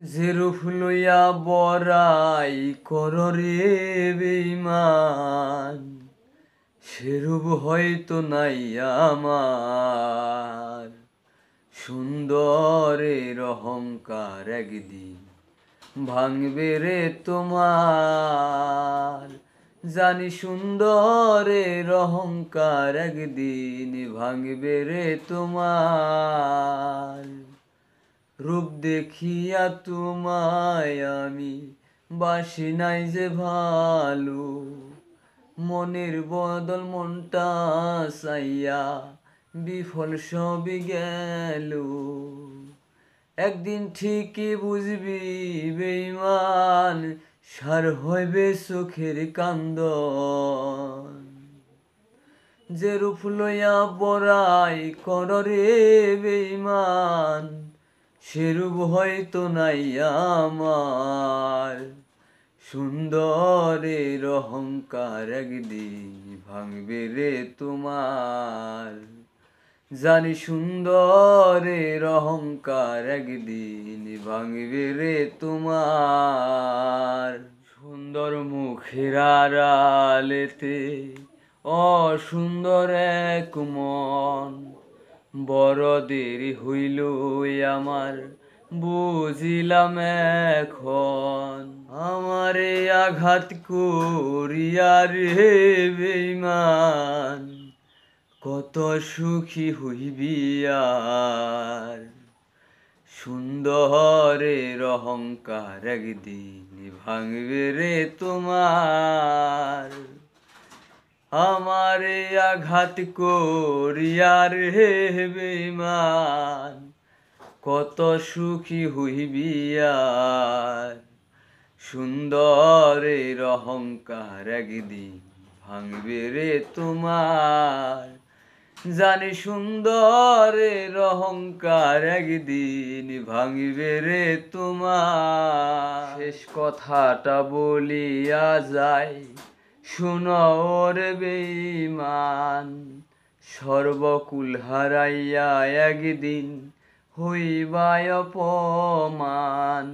যে রূপ লইয়া বড়াই কর রে বেঈমান, সেরূপ হয়তো নাই আমার। সুন্দরের অহংকার একদিন ভাঙবে রে তোমার। জানি সুন্দরের অহংকার একদিন ভাঙবে রে তোমার। রূপ দেখিয়া তোমায় আমি বাসি নাই যে ভালো, মনের বদল মনটা চাইয়া বিফল সবই গেল। একদিন ঠিকই বুঝবি বেঈমান, সার হইবে চোখের কান্দন। যে রূপ লইয়া বড়াই কর রে বেঈমান, সেরূপ হয়তো নাই আমার। সুন্দরের অহংকার একদিন ভাঙবে রে তোমার। জানি সুন্দরের অহংকার একদিন ভাঙবে রে তোমার। সুন্দর মুখের আড়ালেতে অসুন্দর এক মন, বড় দেরি হইল আমার বুঝিলাম এখন। আমারে আঘাত করিয়া রে বেঈমান, কত সুখী হইবি আর। সুন্দরের অহংকার একদিন ভাঙবে রে তোমার। আমারে আঘাত করিয়া রে বেঈমান, কত সুখী হইবি আর। সুন্দরের অহংকার একদিন ভাঙবে রে তোমার। জানি সুন্দরের অহংকার একদিন ভাঙবে রে তোমার। শেষ কথাটা বলিয়া যাই, শুনো রে বেঈমান, সর্বকুল হারাইয়া একদিন হইবা অপমান।